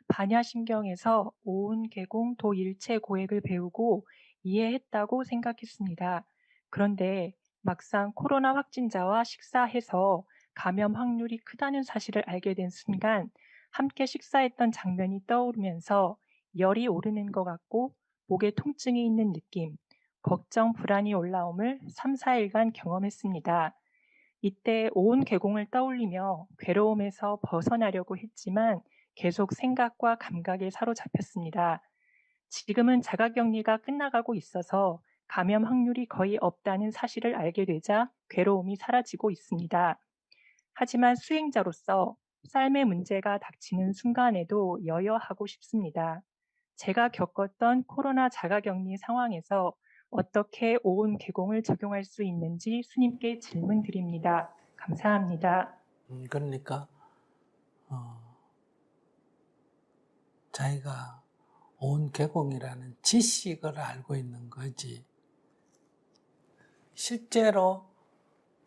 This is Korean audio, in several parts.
반야신경에서 오운계공 도일체고액을 배우고 이해했다고 생각했습니다. 그런데 막상 코로나 확진자와 식사해서 감염 확률이 크다는 사실을 알게 된 순간 함께 식사했던 장면이 떠오르면서 열이 오르는 것 같고 목에 통증이 있는 느낌, 걱정, 불안이 올라옴을 3, 4일간 경험했습니다. 이때 온 계공을 떠올리며 괴로움에서 벗어나려고 했지만 계속 생각과 감각에 사로잡혔습니다. 지금은 자가격리가 끝나가고 있어서 감염 확률이 거의 없다는 사실을 알게 되자 괴로움이 사라지고 있습니다. 하지만 수행자로서 삶의 문제가 닥치는 순간에도 여여하고 싶습니다. 제가 겪었던 코로나 자가격리 상황에서 어떻게 오온 계공을 적용할 수 있는지 스님께 질문드립니다. 감사합니다. 그러니까 어, 자기가 온계공이라는 지식을 알고 있는 거지 실제로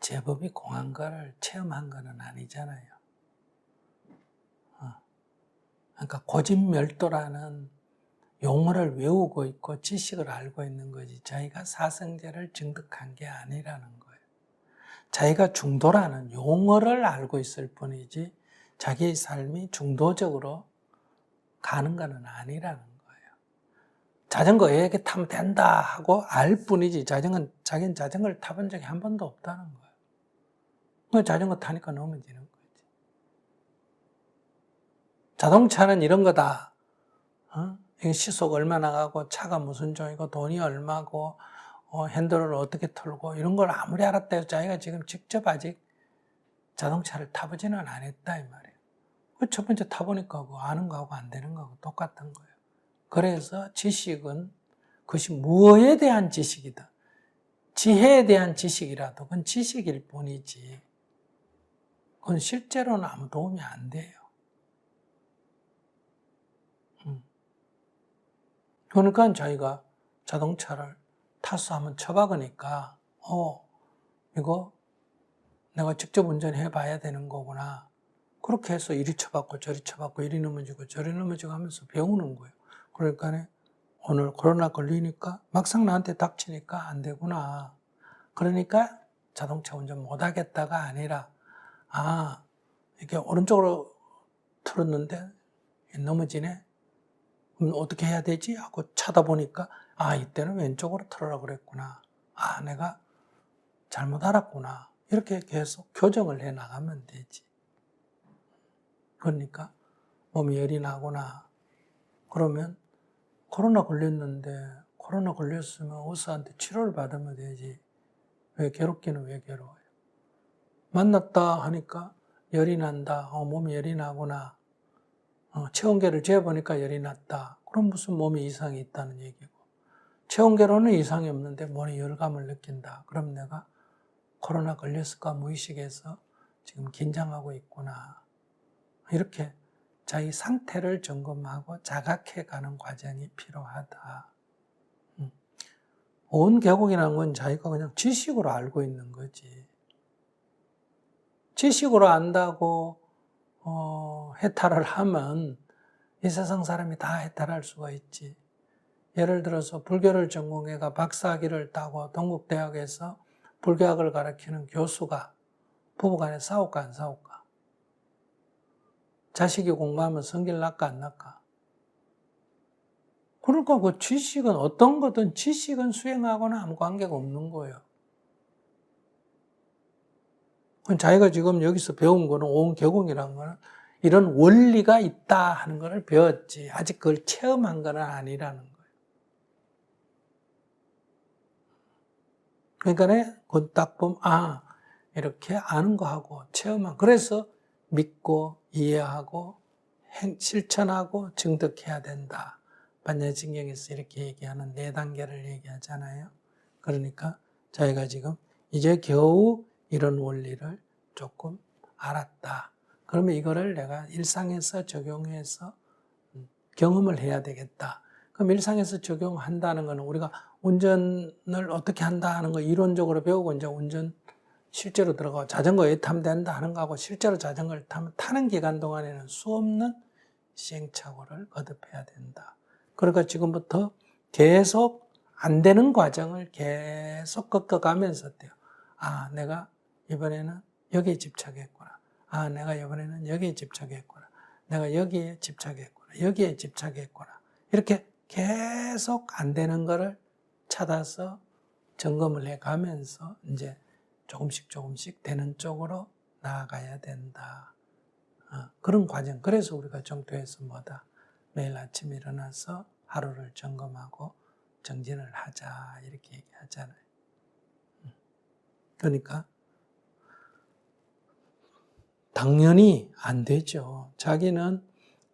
제법이 공한 거를 체험한 거는 아니잖아요. 그러니까 고진멸도라는 용어를 외우고 있고 지식을 알고 있는 거지 자기가 사성제를 증득한 게 아니라는 거예요. 자기가 중도라는 용어를 알고 있을 뿐이지 자기의 삶이 중도적으로 가는 것은 아니라는 거예요. 자전거 이렇게 타면 된다 하고 알 뿐이지 자기는 자전거를 타본 적이 한 번도 없다는 거예요. 자전거 타니까 넘어지는 거지. 자동차는 이런 거다. 시속 얼마나 가고 차가 무슨 종이고 돈이 얼마고 핸들을 어떻게 털고 이런 걸 아무리 알았다 해서 자기가 지금 직접 아직 자동차를 타보지는 않았다 이 말이에요. 첫 번째 타보니까 아는 거하고 안 되는 거하고 똑같은 거예요. 그래서 지식은 그것이 무엇에 대한 지식이든 지혜에 대한 지식이라도 그건 지식일 뿐이지 그건 실제로는 아무 도움이 안 돼요. 그러니까 자기가 자동차를 타서 한번 쳐박으니까 이거 내가 직접 운전해 봐야 되는 거구나. 그렇게 해서 이리 쳐박고 저리 쳐박고 이리 넘어지고 저리 넘어지고 하면서 배우는 거예요. 그러니까 오늘 코로나 걸리니까 막상 나한테 닥치니까 안 되구나. 그러니까 자동차 운전 못 하겠다가 아니라 이게 오른쪽으로 틀었는데 넘어지네. 그럼 어떻게 해야 되지? 하고 찾아보니까 이때는 왼쪽으로 틀으라고 그랬구나. 내가 잘못 알았구나. 이렇게 계속 교정을 해 나가면 되지. 그러니까 몸이 열이 나거나 그러면 코로나 걸렸는데 코로나 걸렸으면 의사한테 치료를 받으면 되지. 왜 괴롭기는 왜 괴로워요? 만났다 하니까 열이 난다. 몸이 열이 나구나. 체온계를 재보니까 열이 났다. 그럼 무슨 몸에 이상이 있다는 얘기고. 체온계로는 이상이 없는데 몸에 열감을 느낀다. 그럼 내가 코로나 걸렸을까 무의식에서 지금 긴장하고 있구나. 이렇게 자기 상태를 점검하고 자각해가는 과정이 필요하다. 온 계곡이라는 건 자기가 그냥 지식으로 알고 있는 거지. 지식으로 안다고 해탈을 하면 이 세상 사람이 다 해탈할 수가 있지. 예를 들어서 불교를 전공해가 박사학위를 따고 동국대학에서 불교학을 가르치는 교수가 부부간에 싸울까 안 싸울까? 자식이 공부하면 성질 날까 안 날까? 그러니까 그 지식은 어떤 거든 지식은 수행하거나 아무 관계가 없는 거예요. 자기가 지금 여기서 배운 거는 온계공이라는 거는 이런 원리가 있다 하는 것을 배웠지 아직 그걸 체험한 건 아니라는 거예요. 그러니까 그건 딱 보면 이렇게 아는 거하고 체험한 그래서 믿고 이해하고 실천하고 증득해야 된다. 반야신경에서 이렇게 얘기하는 4단계를 얘기하잖아요. 그러니까 자기가 지금 이제 겨우 이런 원리를 조금 알았다. 그러면 이거를 내가 일상에서 적용해서 경험을 해야 되겠다. 그럼 일상에서 적용한다는 것은 우리가 운전을 어떻게 한다 하는 거 이론적으로 배우고 이제 운전 실제로 들어가고 자전거에 타면 된다 하는 거하고 실제로 자전거를 타는 기간 동안에는 수없는 시행착오를 거듭해야 된다. 그러니까 지금부터 계속 안 되는 과정을 계속 겪어가면서 돼요. 아, 내가 이번에는 여기에 집착했구나. 아, 내가 이번에는 여기에 집착했구나. 내가 여기에 집착했구나. 여기에 집착했구나. 이렇게 계속 안 되는 거를 찾아서 점검을 해가면서 이제 조금씩 되는 쪽으로 나아가야 된다. 그런 과정. 그래서 우리가 정토에서 뭐다? 매일 아침에 일어나서 하루를 점검하고 정진을 하자 이렇게 얘기하잖아요. 그러니까 당연히 안 되죠. 자기는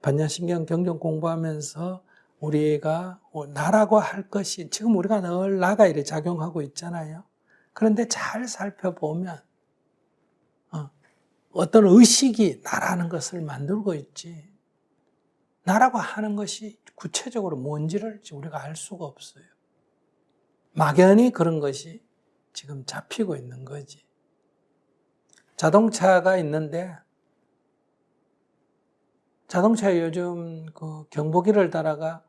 반야신경 경전 공부하면서 우리가 나라고 할 것이 지금 우리가 늘 나가 이래 작용하고 있잖아요. 그런데 잘 살펴보면 어떤 의식이 나라는 것을 만들고 있지. 나라고 하는 것이 구체적으로 뭔지를 우리가 알 수가 없어요. 막연히 그런 것이 지금 잡히고 있는 거지. 자동차가 있는데 자동차에 요즘 그 경보기를 달아가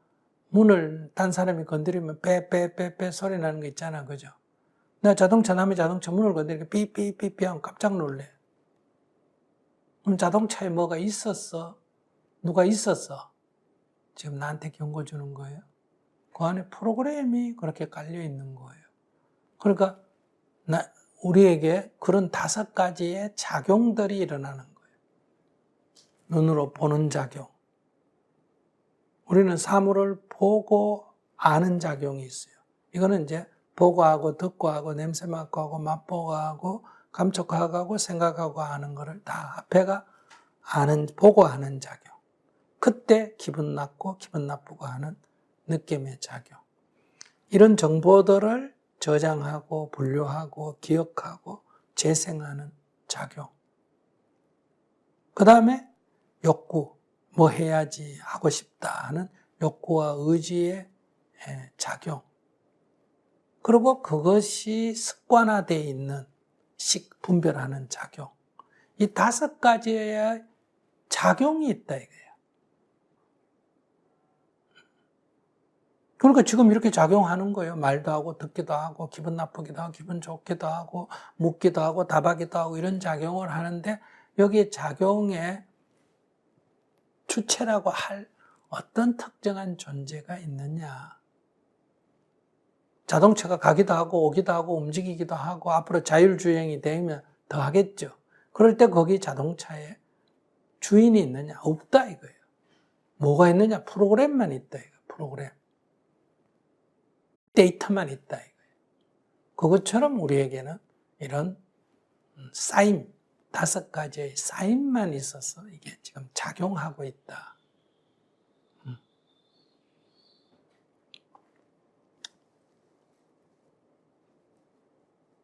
문을 딴 사람이 건드리면 빼 소리 나는 거 있잖아. 그죠? 내가 남의 자동차 문을 건드리니까 삐삐삐삐 하면 깜짝 놀래. 그럼 자동차에 뭐가 있었어? 누가 있었어? 지금 나한테 경고 주는 거예요. 그 안에 프로그램이 그렇게 깔려 있는 거예요. 그러니까 우리에게 그런 5가지의 작용들이 일어나는 거예요. 눈으로 보는 작용. 우리는 사물을 보고 아는 작용이 있어요. 이거는 이제 보고 하고 듣고 하고 냄새 맡고 하고 맛보고 하고 감촉하고 하고 생각하고 하는 거를 다 합해가 보고 하는 작용. 그때 기분 나쁘고 기분 나쁘고 하는 느낌의 작용. 이런 정보들을 저장하고 분류하고 기억하고 재생하는 작용. 그 다음에 욕구, 뭐 해야지 하고 싶다 하는 욕구와 의지의 작용. 그리고 그것이 습관화되어 있는 분별하는 작용. 이 5가지의 작용이 있다 이거예요. 그러니까 지금 이렇게 작용하는 거예요. 말도 하고 듣기도 하고 기분 나쁘기도 하고 기분 좋기도 하고 묻기도 하고 답하기도 하고 이런 작용을 하는데 여기에 작용의 주체라고 할 어떤 특정한 존재가 있느냐. 자동차가 가기도 하고 오기도 하고 움직이기도 하고 앞으로 자율주행이 되면 더 하겠죠. 그럴 때 거기 자동차에 주인이 있느냐? 없다 이거예요. 뭐가 있느냐? 프로그램만 있다 이거예요. 프로그램. 데이터만 있다 이거예요. 그것처럼 우리에게는 이런 쌓임, 5가지의 쌓임만 있어서 이게 지금 작용하고 있다.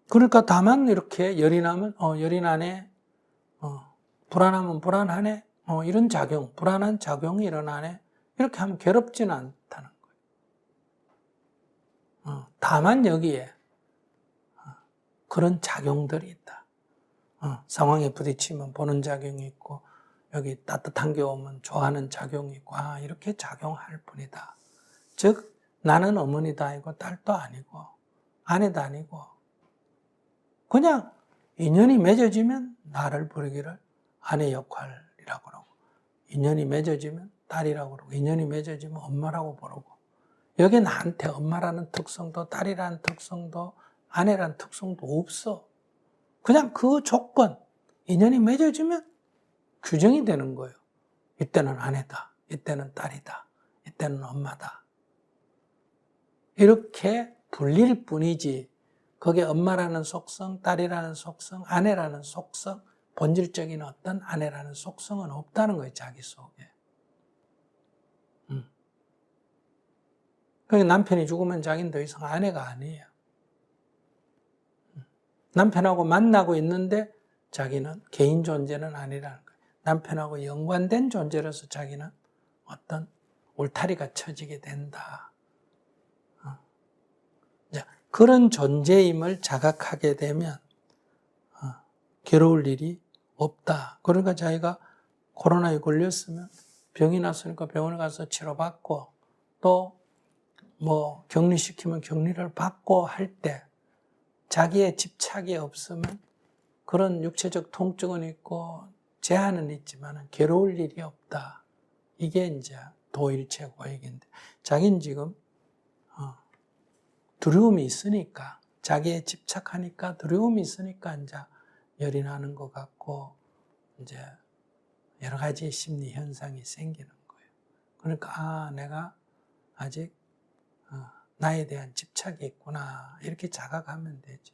그러니까 다만 이렇게 열이 나면 열이 나네, 불안하면 불안하네, 이런 작용, 불안한 작용이 일어나네 이렇게 하면 괴롭지는 않다는 거예요. 다만 여기에 그런 작용들이 있다. 상황에 부딪히면 보는 작용이 있고 여기 따뜻한 게 오면 좋아하는 작용이 있고 이렇게 작용할 뿐이다. 즉 나는 어머니도 아니고 딸도 아니고 아내도 아니고 그냥 인연이 맺어지면 나를 부르기를 아내 역할이라고 그러고 인연이 맺어지면 딸이라고 그러고 인연이 맺어지면 엄마라고 부르고 여기 나한테 엄마라는 특성도 딸이라는 특성도 아내라는 특성도 없어. 그냥 그 조건, 인연이 맺어지면 규정이 되는 거예요. 이때는 아내다, 이때는 딸이다, 이때는 엄마다. 이렇게 불릴 뿐이지 거기에 엄마라는 속성, 딸이라는 속성, 아내라는 속성, 본질적인 어떤 아내라는 속성은 없다는 거예요. 자기 속에. 그러니까 남편이 죽으면 자기는 더 이상 아내가 아니에요. 남편하고 만나고 있는데 자기는 개인 존재는 아니라는 거예요. 남편하고 연관된 존재로서 자기는 어떤 울타리가 쳐지게 된다. 그런 존재임을 자각하게 되면 괴로울 일이 없다. 그러니까 자기가 코로나에 걸렸으면 병이 났으니까 병원에 가서 치료받고 또 뭐 격리시키면 격리를 받고 할 때 자기의 집착이 없으면 그런 육체적 통증은 있고 제한은 있지만 괴로울 일이 없다. 이게 이제 도일체 고액인데 자기는 지금 두려움이 있으니까 자기에 집착하니까 두려움이 있으니까 이제 열이 나는 것 같고 이제 여러 가지 심리 현상이 생기는 거예요. 그러니까 내가 아직 나에 대한 집착이 있구나 이렇게 자각하면 되죠.